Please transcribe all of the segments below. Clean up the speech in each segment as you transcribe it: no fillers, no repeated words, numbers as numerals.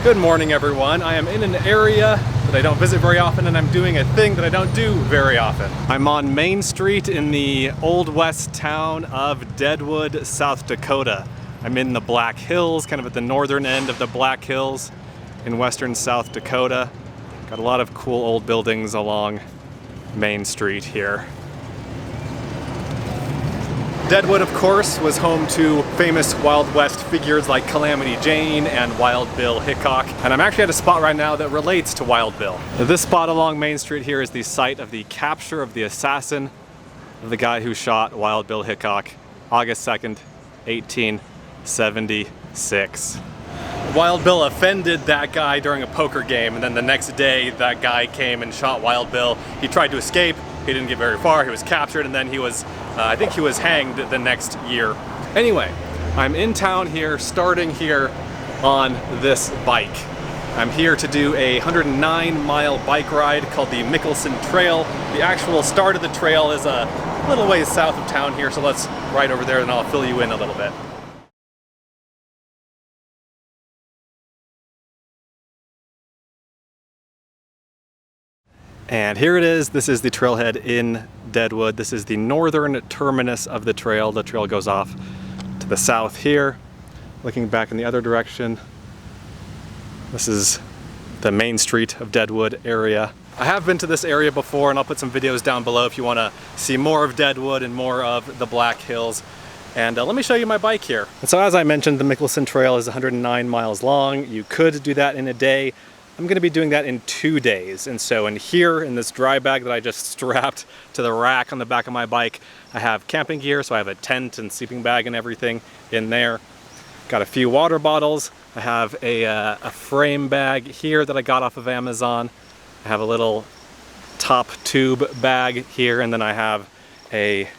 Good morning, everyone. I am in an area that I don't visit very often, and I'm doing a thing that I don't do very often. I'm on Main Street in the Old West town of Deadwood, South Dakota. I'm in the Black Hills, kind of at the northern end of the Black Hills in western South Dakota. Got a lot of cool old buildings along Main Street here. Deadwood, of course, was home to famous Wild West figures like Calamity Jane and Wild Bill Hickok. And I'm actually at a spot right now that relates to Wild Bill. This spot along Main Street here is the site of the capture of the assassin of the guy who shot Wild Bill Hickok, August 2nd, 1876. Wild Bill offended that guy during a poker game, and then the next day that guy came and shot Wild Bill. He tried to escape. He didn't get very far. He was captured, and then he was, I think he was hanged the next year. Anyway, I'm in town here, starting here on this bike. I'm here to do a 109-mile bike ride called the Mickelson Trail. The actual start of the trail is a little ways south of town here, so let's ride over there and I'll fill you in a little bit. And here it is. This is the trailhead in Deadwood. This is the northern terminus of the trail. The trail goes off to the south here. Looking back in the other direction, this is the Main Street of Deadwood area. I have been to this area before, and I'll put some videos down below if you want to see more of Deadwood and more of the Black Hills. And let me show you my bike here. And so as I mentioned, the Mickelson Trail is 109 miles long. You could do that in a day. I'm going to be doing that in 2 days. And so in here, in this dry bag that I just strapped to the rack on the back of my bike, I have camping gear, so I have a tent and sleeping bag and everything in there. Got a few water bottles. I have a frame bag here that I got off of Amazon. I have a little top tube bag here, and then I have a,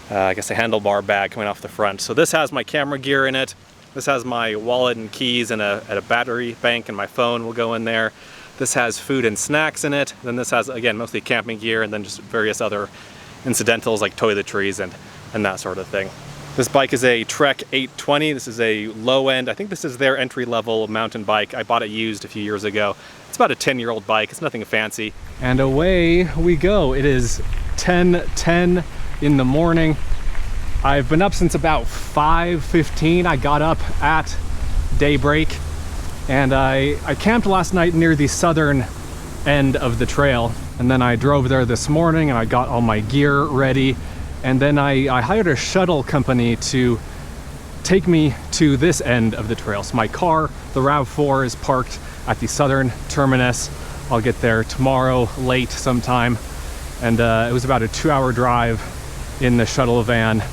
I guess a handlebar bag coming off the front. So this has my camera gear in it. This has my wallet and keys and a battery bank, and my phone will go in there. This has food and snacks in it. Then this has, again, mostly camping gear and then just various other incidentals like toiletries and that sort of thing. This bike is a Trek 820. This is a low end. I think this is their entry-level mountain bike. I bought it used a few years ago. It's about a 10-year-old bike. It's nothing fancy. And away we go. It is 10:10 in the morning. I've been up since about 5:15. I got up at daybreak, and I camped last night near the southern end of the trail, and then I drove there this morning and I got all my gear ready, and then I hired a shuttle company to take me to this end of the trail. So my car, the RAV4, is parked at the southern terminus. I'll get there tomorrow late sometime, and it was about a 2-hour drive in the shuttle van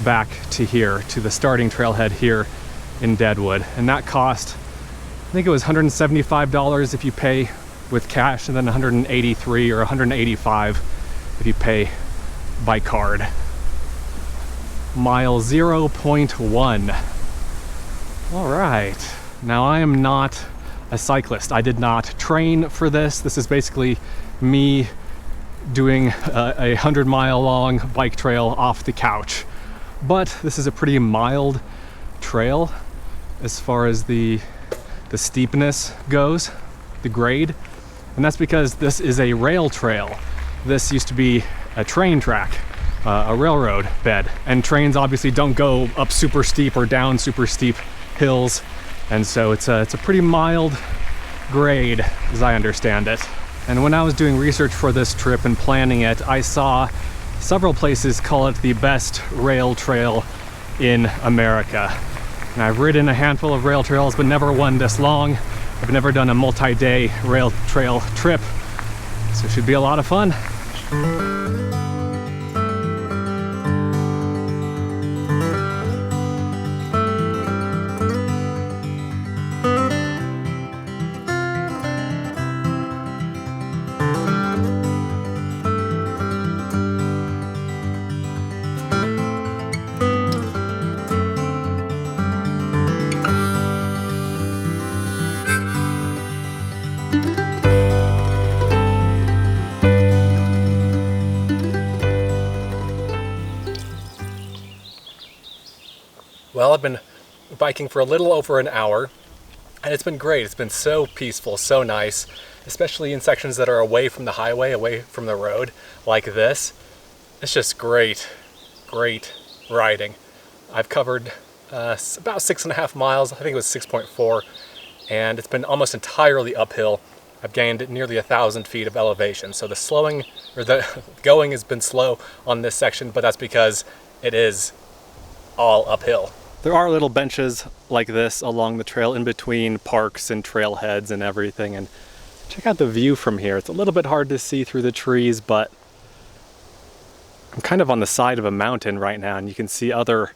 back to here, to the starting trailhead here in Deadwood. And that cost, I think it was $175 if you pay with cash, and then $183 or $185 if you pay by card. Mile 0.1. All right. Now I am not a cyclist. I did not train for this. This is basically me doing a 100-mile long bike trail off the couch. But this is a pretty mild trail as far as the steepness goes, the grade. And that's because this is a rail trail. This used to be a train track, a railroad bed. And trains obviously don't go up super steep or down super steep hills. And so it's a pretty mild grade, as I understand it. And when I was doing research for this trip and planning it, I saw several places call it the best rail trail in America. And I've ridden a handful of rail trails, but never one this long. I've never done a multi-day rail trail trip, so it should be a lot of fun. Well, I've been biking for a little over an hour. And it's been great. It's been so peaceful, so nice, especially in sections that are away from the highway, away from the road, like this. It's just great, great riding. I've covered about 6.5 miles. I think it was 6.4, and it's been almost entirely uphill. I've gained nearly 1,000 feet of elevation. So the slowing, or the going has been slow on this section, but that's because it is all uphill. There are little benches like this along the trail in between parks and trailheads and everything. And check out the view from here. It's a little bit hard to see through the trees, but I'm kind of on the side of a mountain right now, and you can see other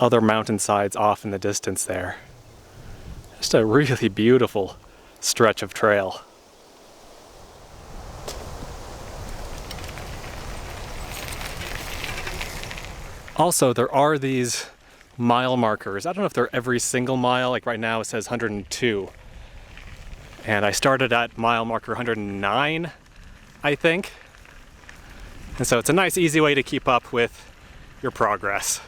mountainsides off in the distance there. Just a really beautiful stretch of trail. Also, there are these mile markers. I don't know if they're every single mile. Like right now it says 102. And I started at mile marker 109, I think. And so it's a nice, easy way to keep up with your progress.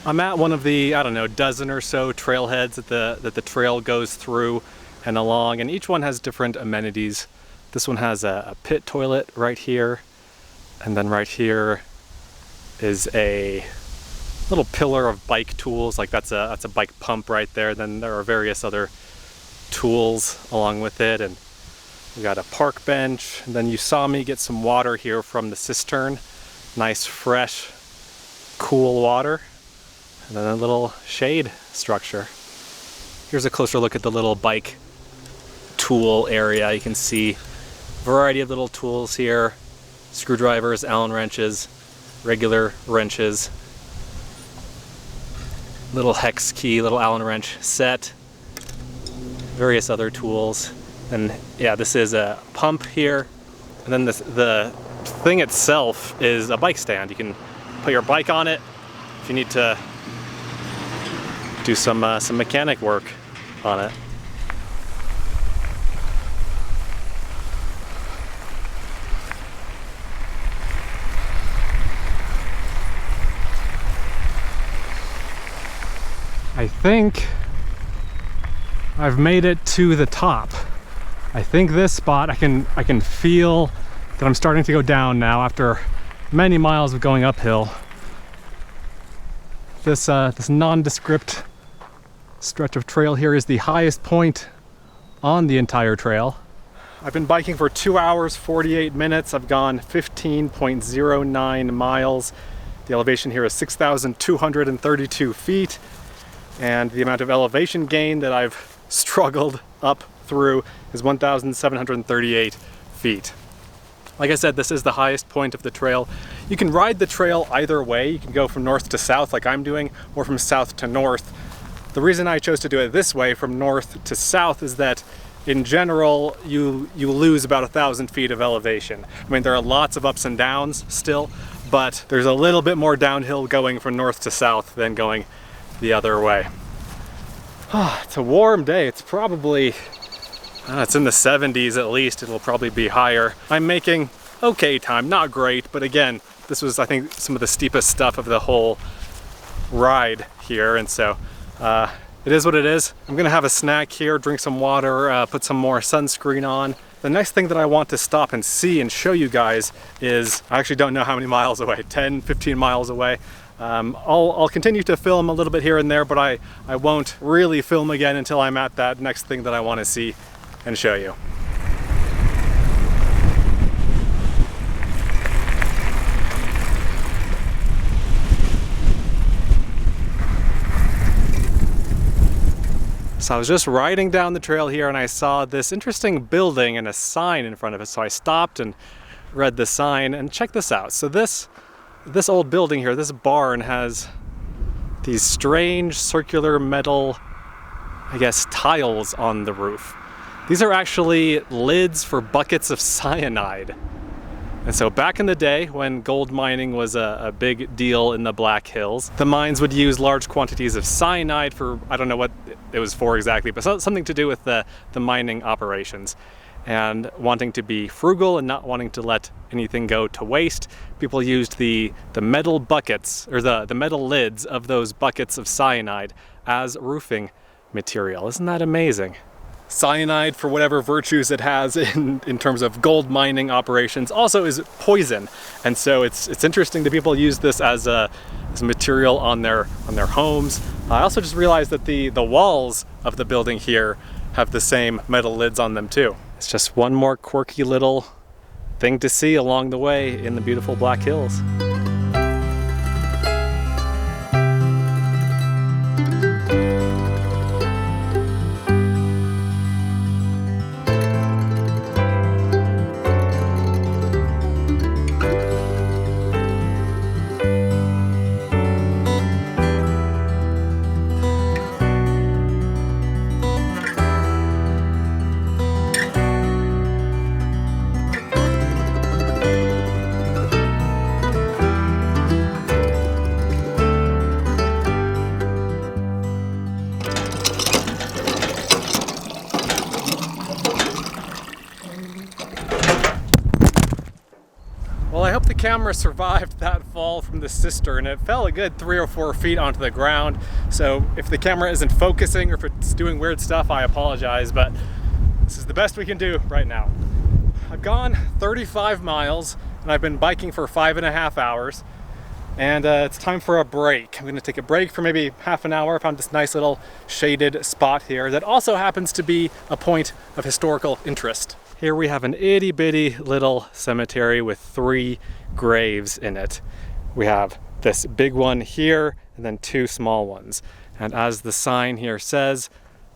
I'm at one of the, I don't know, dozen or so trailheads that the trail goes through and along, and each one has different amenities. This one has a pit toilet right here, and then right here is a little pillar of bike tools, like that's a bike pump right there. Then there are various other tools along with it, and we got a park bench, and then you saw me get some water here from the cistern. Nice, fresh, cool water. And then a little shade structure. Here's a closer look at the little bike tool area. You can see a variety of little tools here. Screwdrivers, Allen wrenches, regular wrenches, little hex key, little Allen wrench set, various other tools. And yeah, this is a pump here. And then the thing itself is a bike stand. You can put your bike on it if you need to do some mechanic work on it. I think I've made it to the top. I think this spot I can feel that I'm starting to go down now after many miles of going uphill. This nondescript stretch of trail here is the highest point on the entire trail. I've been biking for 2 hours, 48 minutes. I've gone 15.09 miles. The elevation here is 6,232 feet. And the amount of elevation gain that I've struggled up through is 1,738 feet. Like I said, this is the highest point of the trail. You can ride the trail either way. You can go from north to south like I'm doing, or from south to north. The reason I chose to do it this way, from north to south, is that in general, you lose about 1,000 feet of elevation. I mean, there are lots of ups and downs still, but there's a little bit more downhill going from north to south than going the other way. It's a warm day. It's probably, it's in the 70s at least. It'll probably be higher. I'm making okay time, not great, but again, this was, I think, some of the steepest stuff of the whole ride here, and so it is what it is. I'm gonna have a snack here, drink some water, put some more sunscreen on. The next thing that I want to stop and see and show you guys is, I actually don't know how many miles away, 10, 15 miles away. I'll continue to film a little bit here and there, but I won't really film again until I'm at that next thing that I want to see and show you. So I was just riding down the trail here and I saw this interesting building and a sign in front of it. So I stopped and read the sign, and check this out. So this this old building here, this barn, has these strange circular metal, I guess, tiles on the roof. These are actually lids for buckets of cyanide. And so back in the day when gold mining was a big deal in the Black Hills, the mines would use large quantities of cyanide for, I don't know what it was for exactly, but something to do with the mining operations. And wanting to be frugal and not wanting to let anything go to waste, people used the metal buckets, or the metal lids of those buckets of cyanide as roofing material. Isn't that amazing? Cyanide, for whatever virtues it has in terms of gold mining operations, also is poison. And so it's interesting that people use this as material on their homes. I also just realized that the walls of the building here have the same metal lids on them too. It's just one more quirky little thing to see along the way in the beautiful Black Hills. Well, I hope the camera survived that fall from the cistern. It fell a good 3 or 4 feet onto the ground. So if the camera isn't focusing or if it's doing weird stuff, I apologize, but this is the best we can do right now. I've gone 35 miles and I've been biking for 5.5 hours. And it's time for a break. I'm gonna take a break for maybe half an hour. I found this nice little shaded spot here that also happens to be a point of historical interest. Here we have an itty bitty little cemetery with 3 graves in it. We have this big one here and then 2 small ones. And as the sign here says,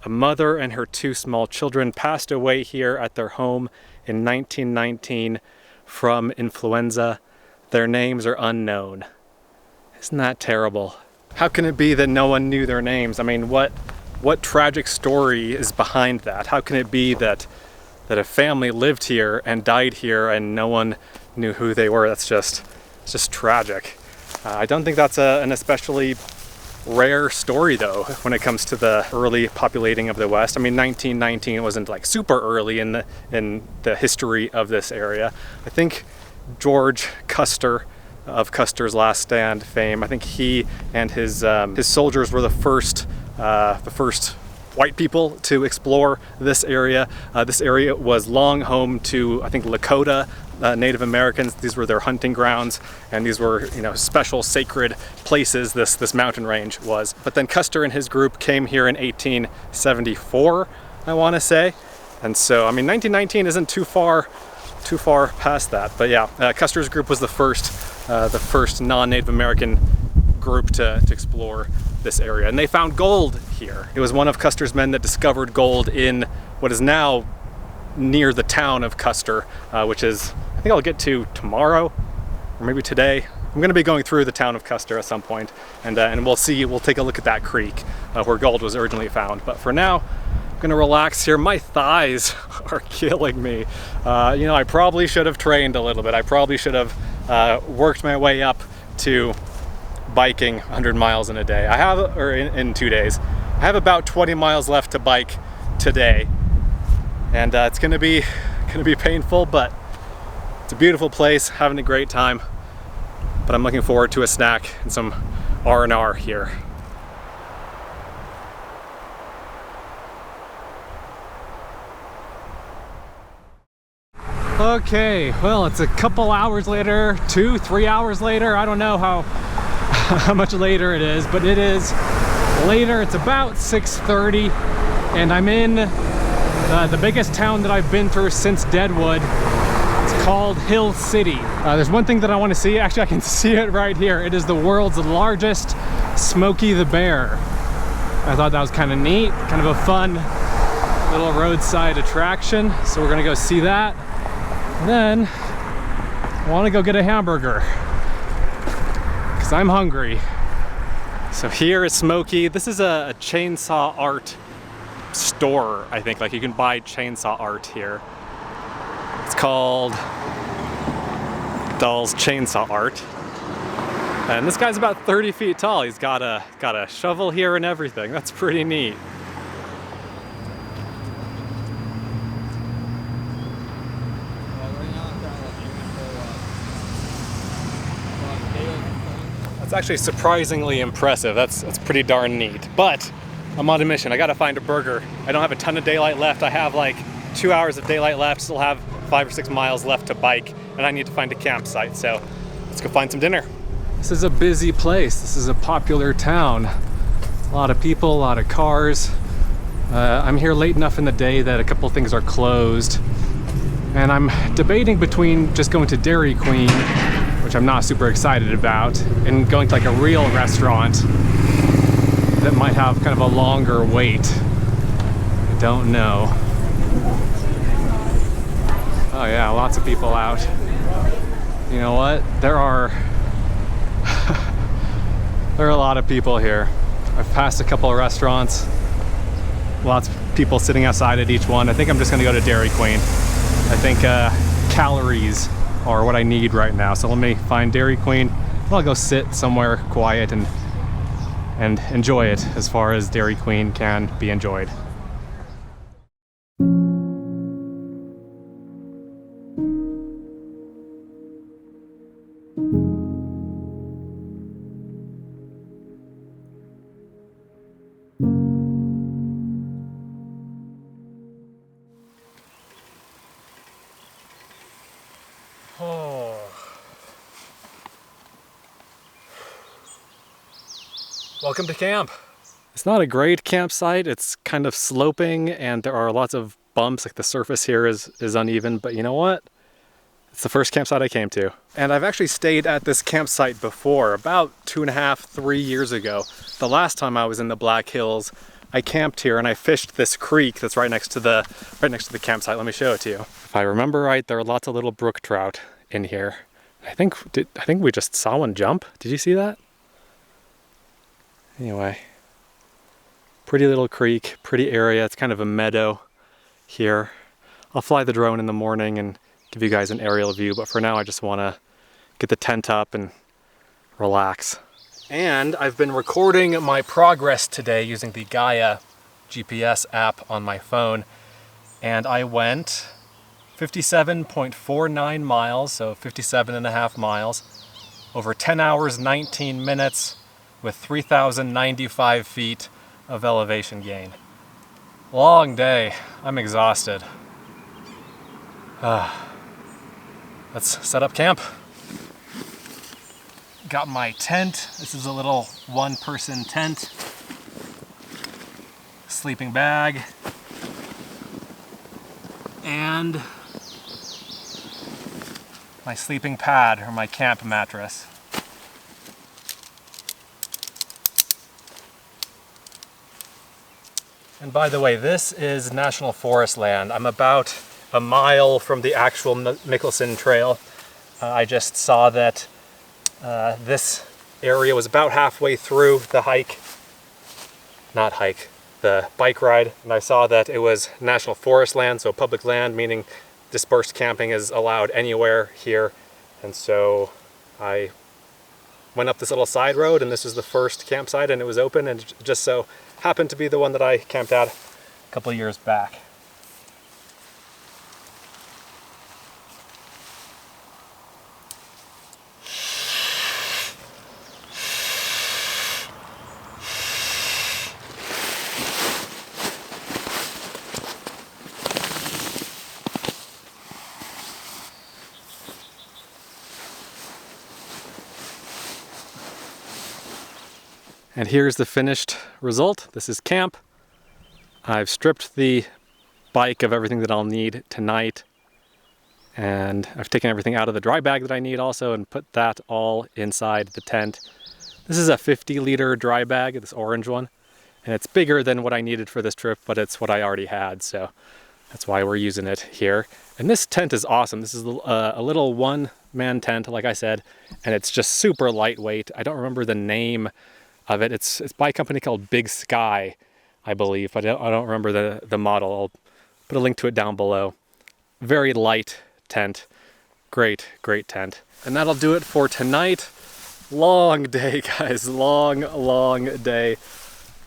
a mother and her 2 small children passed away here at their home in 1919 from influenza. Their names are unknown. Isn't that terrible? How can it be that no one knew their names? I mean, what tragic story is behind that? How can it be that a family lived here and died here and no one knew who they were? It's just tragic. I don't think that's an especially rare story though when it comes to the early populating of the West. I mean, 1919 wasn't like super early in the history of this area. I think George Custer of Custer's Last Stand fame, I think he and his soldiers were the first white people to explore this area. This area was long home to, I think, Lakota Native Americans. These were their hunting grounds, and these were, you know, special sacred places this mountain range was. But then Custer and his group came here in 1874, I want to say. And so, I mean, 1919 isn't too far past that. But yeah, Custer's group was the first non-Native American group to explore this area, and they found gold here. It was one of Custer's men that discovered gold in what is now near the town of Custer, which is, I think I'll get to tomorrow or maybe today. I'm going to be going through the town of Custer at some point, and we'll take a look at that creek where gold was originally found. But for now, I'm going to relax here. My thighs are killing me. You know, I probably should have trained a little bit. I probably should have worked my way up to biking 100 miles in a day. In 2 days. I have about 20 miles left to bike today, and it's gonna be painful, but it's a beautiful place, having a great time. But I'm looking forward to a snack and some R&R here. Okay, well, it's a couple hours later, 2-3 hours later. I don't know how much later it is, but it is later. It's about 6:30, and I'm in the biggest town that I've been through since Deadwood. It's called Hill City. There's one thing that I want to see. Actually, I can see it right here. It is the world's largest Smokey the Bear. I thought that was kind of neat, kind of a fun little roadside attraction. So we're gonna go see that. And then I want to go get a hamburger. because I'm hungry. So here is Smokey. This is a chainsaw art store, I think. Like, you can buy chainsaw art here. It's called Doll's Chainsaw Art. And this guy's about 30 feet tall. He's got a shovel here and everything. That's pretty neat. That's actually surprisingly impressive. That's pretty darn neat. But I'm on a mission. I gotta find a burger. I don't have a ton of daylight left. I have like 2 hours of daylight left. Still have 5 or 6 miles left to bike, and I need to find a campsite. So let's go find some dinner. This is a busy place. This is a popular town. A lot of people, a lot of cars. I'm here late enough in the day that a couple things are closed. And I'm debating between just going to Dairy Queen, which I'm not super excited about, and going to like a real restaurant that might have kind of a longer wait. I don't know. Oh yeah, lots of people out. You know what? There are a lot of people here. I've passed a couple of restaurants. Lots of people sitting outside at each one. I think I'm just gonna go to Dairy Queen. I think calories are what I need right now. So let me find Dairy Queen. I'll go sit somewhere quiet and enjoy it as far as Dairy Queen can be enjoyed. Oh. Welcome to camp. It's not a great campsite. It's kind of sloping and there are lots of bumps. Like the surface here is uneven, but you know what? It's the first campsite I came to. And I've actually stayed at this campsite before, about 2.5, 3 years ago. The last time I was in the Black Hills, I camped here and I fished this creek that's right next to the campsite. Let me show it to you. If I remember right, there are lots of little brook trout in here. I think we just saw one jump. Did you see that? Anyway, pretty little creek, pretty area. It's kind of a meadow here. I'll fly the drone in the morning and give you guys an aerial view, but for now I just want to get the tent up and relax. And I've been recording my progress today using the Gaia GPS app on my phone, and I went 57.49 miles, so 57.5 miles, over 10 hours, 19 minutes, with 3,095 feet of elevation gain. Long day. I'm exhausted. Let's set up camp. Got my tent. This is a little one-person tent. Sleeping bag. And my sleeping pad, or my camp mattress. And by the way, this is National Forest land. I'm about a mile from the actual Mickelson Trail. I just saw that this area was about halfway through the the bike ride, and I saw that it was National Forest land, so public land, meaning dispersed camping is allowed anywhere here. And so I went up this little side road, and this was the first campsite, and it was open, and it just so happened to be the one that I camped out a couple of years back. And here's the finished result. This is camp. I've stripped the bike of everything that I'll need tonight. And I've taken everything out of the dry bag that I need also and put that all inside the tent. This is a 50-liter dry bag, this orange one. And it's bigger than what I needed for this trip, but it's what I already had, so that's why we're using it here. And this tent is awesome. This is a little man tent, like I said, and it's just super lightweight. I don't remember the name of it. It's by a company called Big Sky, I believe. I don't remember the model. I'll put a link to it down below. Very light tent. Great tent. And that'll do it for tonight. Long day, guys. Long day.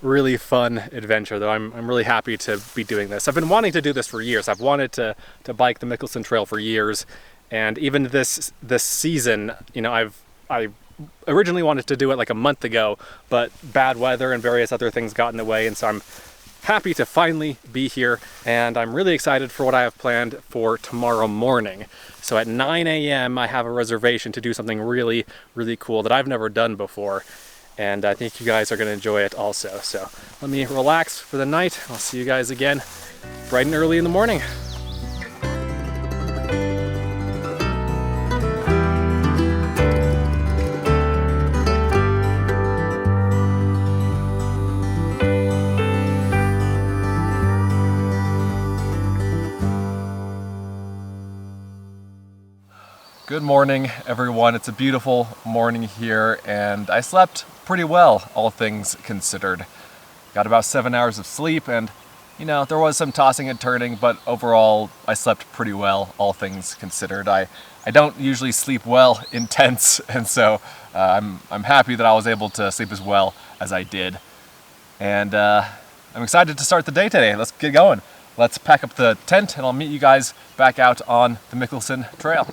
Really fun adventure, though. I'm really happy to be doing this. I've been wanting to do this for years. I've wanted to bike the Mickelson Trail for years, and even this season, you know, I originally wanted to do it like a month ago, but bad weather and various other things got in the way, and so I'm happy to finally be here, and I'm really excited for what I have planned for tomorrow morning. So at 9 a.m. I have a reservation to do something really cool that I've never done before. And I think you guys are going to enjoy it also. So let me relax for the night. I'll see you guys again bright and early in the morning. Good morning, everyone. It's a beautiful morning here, and I slept pretty well, all things considered. Got about 7 hours of sleep, and you know, there was some tossing and turning, but overall I slept pretty well, all things considered. I don't usually sleep well in tents, and so I'm happy that I was able to sleep as well as I did. And I'm excited to start the day today. Let's get going. Let's pack up the tent, and I'll meet you guys back out on the Mickelson Trail.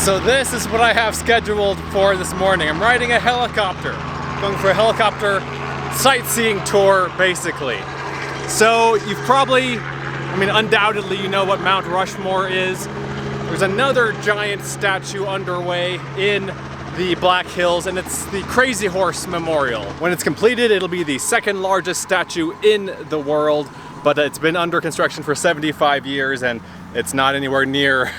So this is what I have scheduled for this morning. I'm riding a helicopter, going for a helicopter sightseeing tour, basically. So you've probably, undoubtedly you know what Mount Rushmore is. There's another giant statue underway in the Black Hills, and it's the Crazy Horse Memorial. When it's completed, it'll be the second largest statue in the world, but it's been under construction for 75 years and it's not anywhere near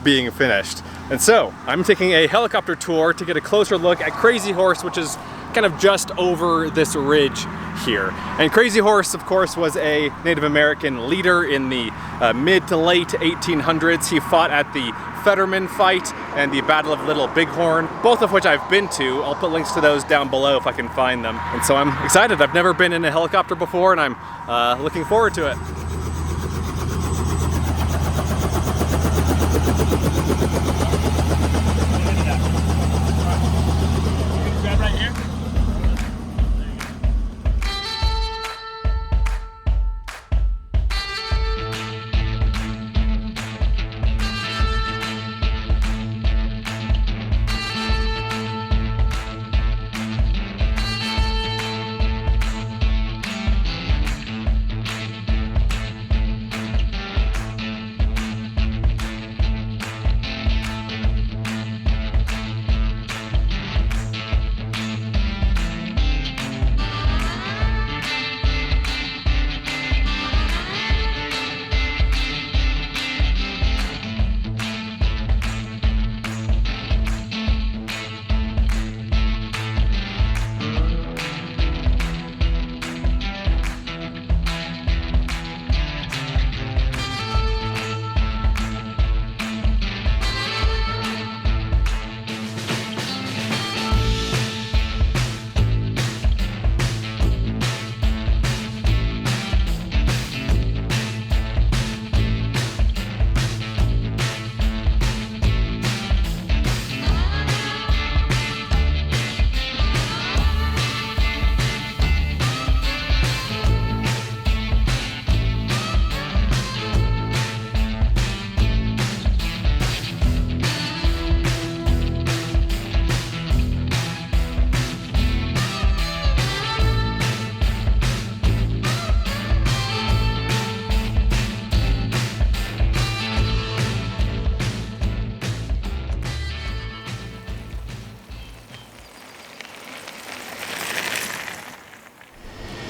being finished. And so I'm taking a helicopter tour to get a closer look at Crazy Horse, which is kind of just over this ridge here. And Crazy Horse, of course, was a Native American leader in the mid to late 1800s. He fought at the Fetterman fight and the Battle of Little Bighorn, both of which I've been to. I'll put links to those down below if I can find them. And so I'm excited. I've never been in a helicopter before, and I'm looking forward to it.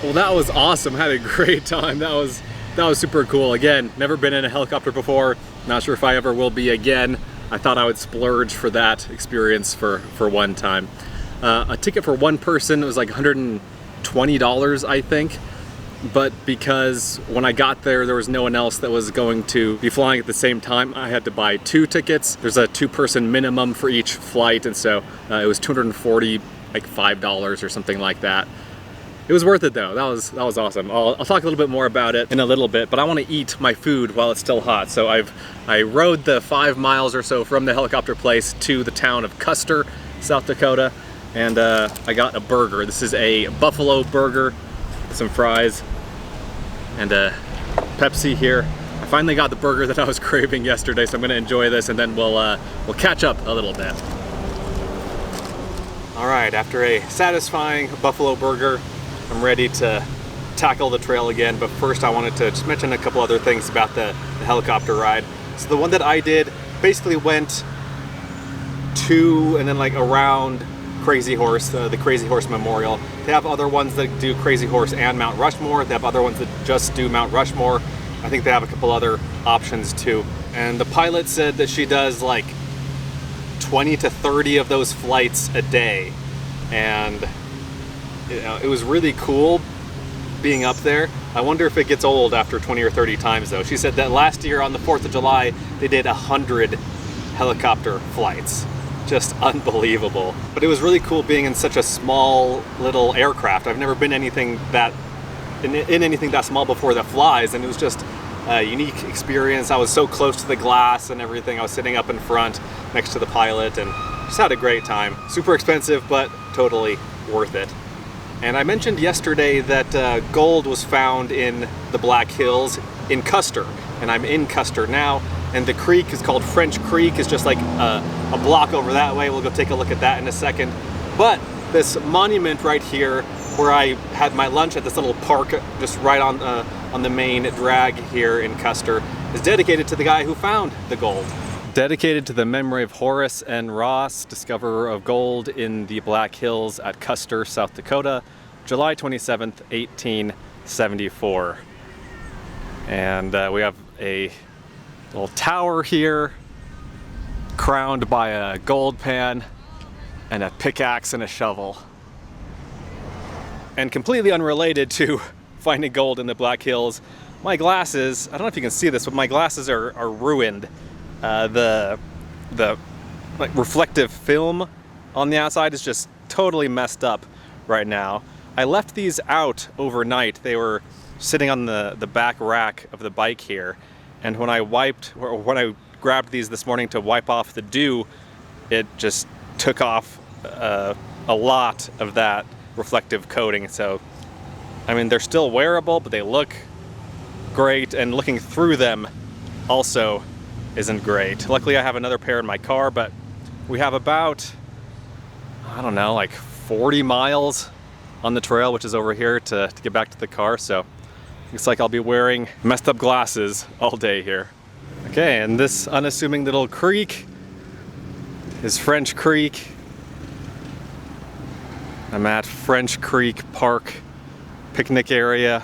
Well, that was awesome. I had a great time. That was super cool. Again, never been in a helicopter before. Not sure if I ever will be again. I thought I would splurge for that experience for one time. A ticket for one person was like $120, I think. But because when I got there was no one else that was going to be flying at the same time, I had to buy 2 tickets. There's a 2-person minimum for each flight, and so it was $240, like $5 or something like that. It was worth it though. That was awesome. I'll talk a little bit more about it in a little bit, but I want to eat my food while it's still hot. So I rode the 5 miles or so from the helicopter place to the town of Custer, South Dakota, and I got a burger. This is a buffalo burger, some fries, and a Pepsi here. I finally got the burger that I was craving yesterday, so I'm gonna enjoy this, and then we'll catch up a little bit. All right, after a satisfying buffalo burger, I'm ready to tackle the trail again, but first I wanted to just mention a couple other things about the helicopter ride. So the one that I did basically went to and then like around Crazy Horse, the Crazy Horse Memorial. They have other ones that do Crazy Horse and Mount Rushmore. They have other ones that just do Mount Rushmore. I think they have a couple other options too. And the pilot said that she does like 20 to 30 of those flights a day. And you know, it was really cool being up there. I wonder if it gets old after 20 or 30 times though. She said that last year on the 4th of July, they did 100 helicopter flights. Just unbelievable. But it was really cool being in such a small little aircraft. I've never been anything that in anything that small before that flies, and it was just a unique experience. I was so close to the glass and everything. I was sitting up in front next to the pilot and just had a great time. Super expensive, but totally worth it. And I mentioned yesterday that gold was found in the Black Hills in Custer, and I'm in Custer now. And the creek is called French Creek. It's just like a block over that way. We'll go take a look at that in a second. But this monument right here, where I had my lunch at this little park just right on the main drag here in Custer, is dedicated to the guy who found the gold. Dedicated to the memory of Horace N. Ross, discoverer of gold in the Black Hills at Custer, South Dakota, July 27th, 1874. And we have a little tower here, crowned by a gold pan and a pickaxe and a shovel. And completely unrelated to finding gold in the Black Hills, my glasses, I don't know if you can see this, but my glasses are ruined. The like reflective film on the outside is just totally messed up right now. I left these out overnight. They were sitting on the back rack of the bike here. And when I grabbed these this morning to wipe off the dew, it just took off a lot of that reflective coating. So, I mean, they're still wearable, but they look great, and looking through them also isn't great. Luckily, I have another pair in my car, but we have about, I don't know, like 40 miles on the trail, which is over here, to get back to the car. So looks like I'll be wearing messed up glasses all day here. Okay, and this unassuming little creek is French Creek. I'm at French Creek Park picnic area.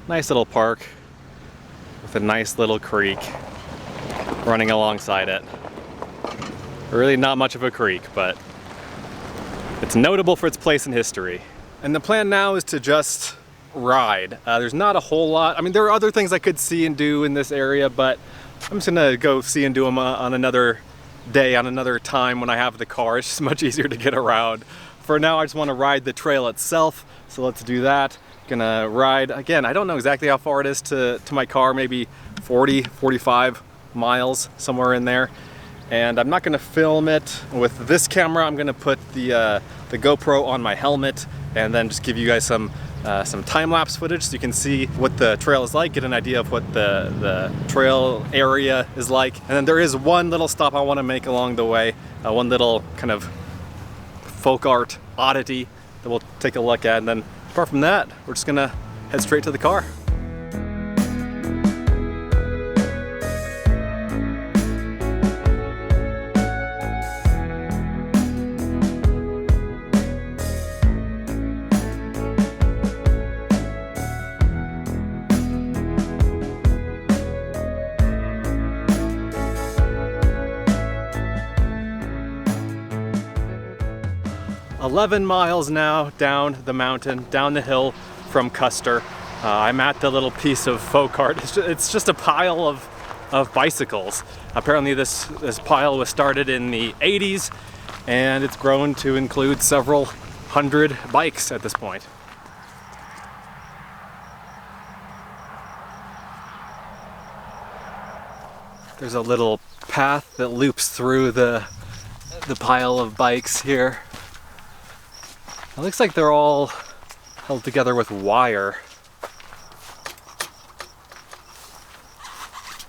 Nice little park with a nice little creek running alongside it. Really not much of a creek, but it's notable for its place in history. And the plan now is to just ride. There's not a whole lot. I mean, there are other things I could see and do in this area, but I'm just gonna go see and do them on another day, on another time when I have the car. It's just much easier to get around. For now, I just want to ride the trail itself, so let's do that. Gonna ride, again, I don't know exactly how far it is to my car, maybe 40, 45 miles, somewhere in there. And I'm not gonna film it with this camera. I'm gonna put the GoPro on my helmet and then just give you guys some time-lapse footage so you can see what the trail is like, get an idea of what the trail area is like. And then there is one little stop I want to make along the way, one little kind of folk art oddity that we'll take a look at. And then apart from that, we're just gonna head straight to the car. A 11 miles now down the mountain, down the hill from Custer. I'm at the little piece of folk art. It's just a pile of bicycles. Apparently this pile was started in the 80s and it's grown to include several hundred bikes at this point. There's a little path that loops through the pile of bikes here. It looks like they're all held together with wire.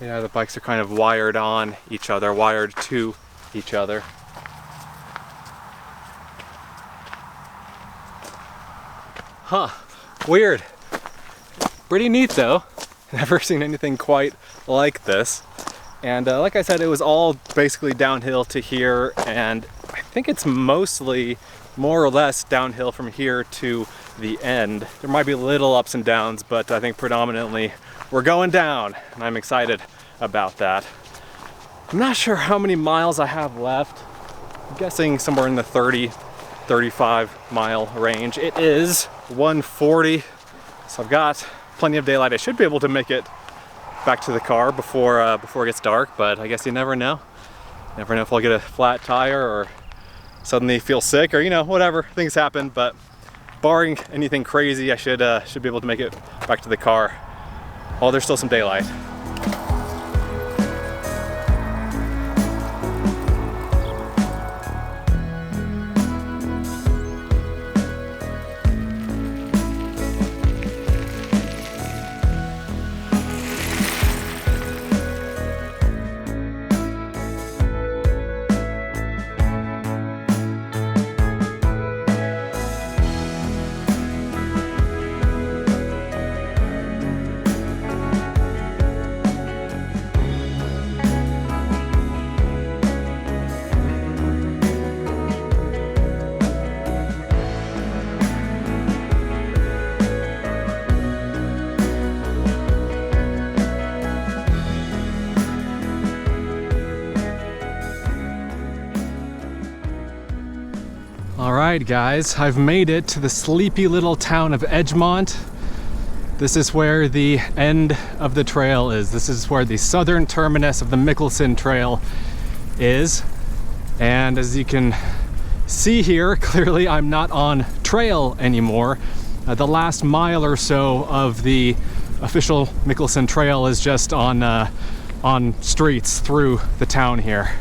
Yeah, the bikes are kind of wired on each other, wired to each other. Huh, weird. Pretty neat though. Never seen anything quite like this. And like I said, it was all basically downhill to here, and I think it's mostly more or less downhill from here to the end. There might be little ups and downs, but I think predominantly we're going down, and I'm excited about that. I'm not sure how many miles I have left. I'm guessing somewhere in the 30-35 mile range. It is 1:40, so I've got plenty of daylight. I should be able to make it back to the car before it gets dark, but I guess you never know. Never know if I'll get a flat tire or suddenly feel sick, or you know, whatever, things happen. But barring anything crazy, I should be able to make it back to the car while there's still some daylight. Alright guys, I've made it to the sleepy little town of Edgemont. This is where the end of the trail is. This is where the southern terminus of the Mickelson Trail is. And as you can see here, clearly I'm not on trail anymore. The last mile or so of the official Mickelson Trail is just on streets through the town here.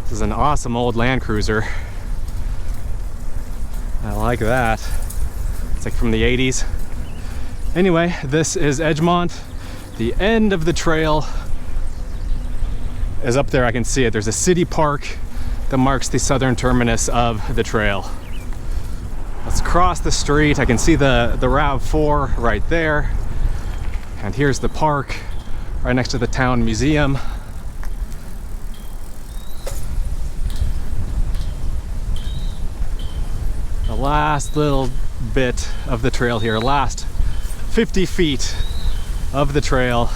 This is an awesome old Land Cruiser. I like that. It's like from the 80s. Anyway, this is Edgemont. The end of the trail is up there. I can see it. There's a city park that marks the southern terminus of the trail. Let's cross the street. I can see the RAV4 right there. And here's the park right next to the town museum. The last little bit of the trail here, last 50 feet of the trail.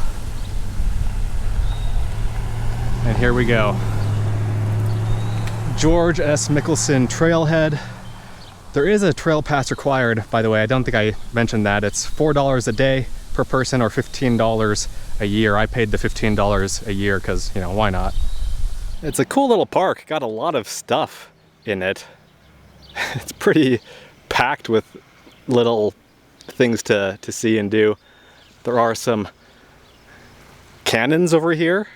And here we go. George S. Mickelson Trailhead. There is a trail pass required, by the way. I don't think I mentioned that. It's $4 a day per person or $15 a year. I paid the $15 a year because, you know, why not? It's a cool little park. Got a lot of stuff in it. It's pretty packed with little things to see and do. There are some cannons over here,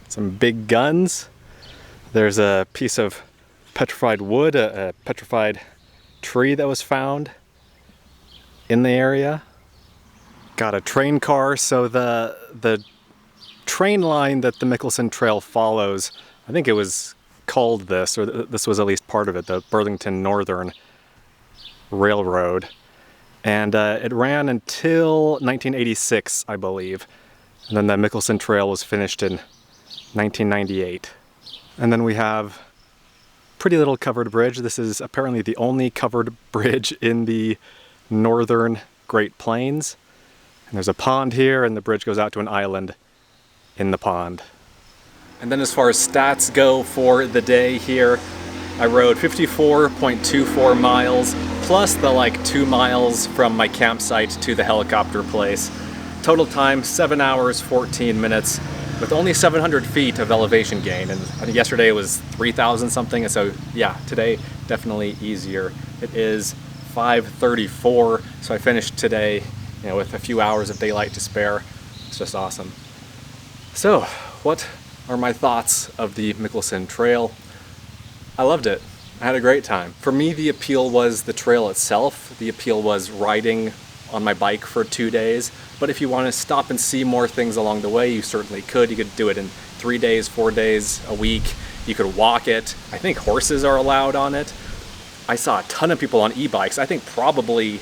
some big guns. There's a piece of petrified wood, a petrified tree that was found in the area. Got a train car, so the train line that the Mickelson Trail follows, I think it was called this, or this was at least part of it, the Burlington Northern Railroad. And it ran until 1986, I believe. And then the Mickelson Trail was finished in 1998. And then we have pretty little covered bridge. This is apparently the only covered bridge in the northern Great Plains. And there's a pond here, and the bridge goes out to an island in the pond. And then as far as stats go for the day here, I rode 54.24 miles, plus the like 2 miles from my campsite to the helicopter place. Total time, 7 hours, 14 minutes, with only 700 feet of elevation gain. And I think yesterday it was 3,000 something, and so yeah, today definitely easier. It is 5:34, so I finished today, you know, with a few hours of daylight to spare. It's just awesome. So, what are my thoughts of the Mickelson Trail? I loved it. I had a great time. For me, the appeal was the trail itself. The appeal was riding on my bike for 2 days. But if you want to stop and see more things along the way, you certainly could. You could do it in 3 days, 4 days, a week. You could walk it. I think horses are allowed on it. I saw a ton of people on e-bikes. I think probably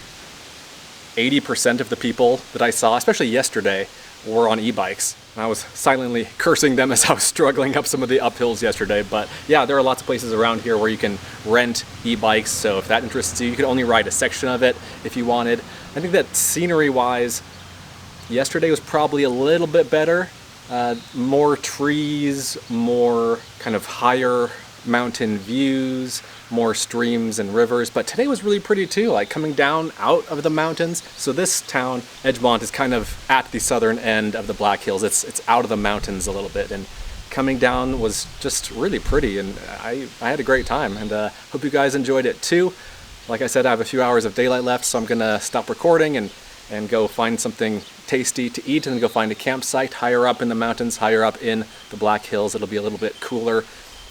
80% of the people that I saw, especially yesterday, were on e-bikes. And I was silently cursing them as I was struggling up some of the uphills yesterday. But yeah, there are lots of places around here where you can rent e-bikes. So if that interests you, you could only ride a section of it if you wanted. I think that scenery-wise, yesterday was probably a little bit better. More trees, more kind of higher mountain views, more streams and rivers, but today was really pretty too, like coming down out of the mountains. So this town, Edgemont, is kind of at the southern end of the Black Hills. It's out of the mountains a little bit, and coming down was just really pretty, and I had a great time, and hope you guys enjoyed it too. Like I said, I have a few hours of daylight left, so I'm gonna stop recording and go find something tasty to eat, and then go find a campsite higher up in the mountains, higher up in the Black Hills. It'll be a little bit cooler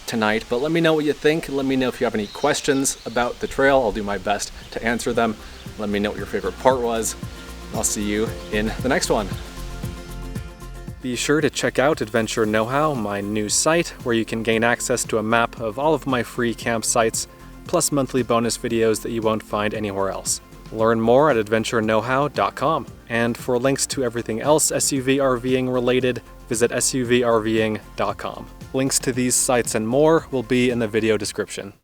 tonight, but let me know what you think. Let me know if you have any questions about the trail. I'll do my best to answer them. Let me know what your favorite part was. I'll see you in the next one. Be sure to check out Adventure Know-How, my new site, where you can gain access to a map of all of my free campsites, plus monthly bonus videos that you won't find anywhere else. Learn more at adventureknowhow.com. And for links to everything else SUV RVing related, visit suvrving.com. Links to these sites and more will be in the video description.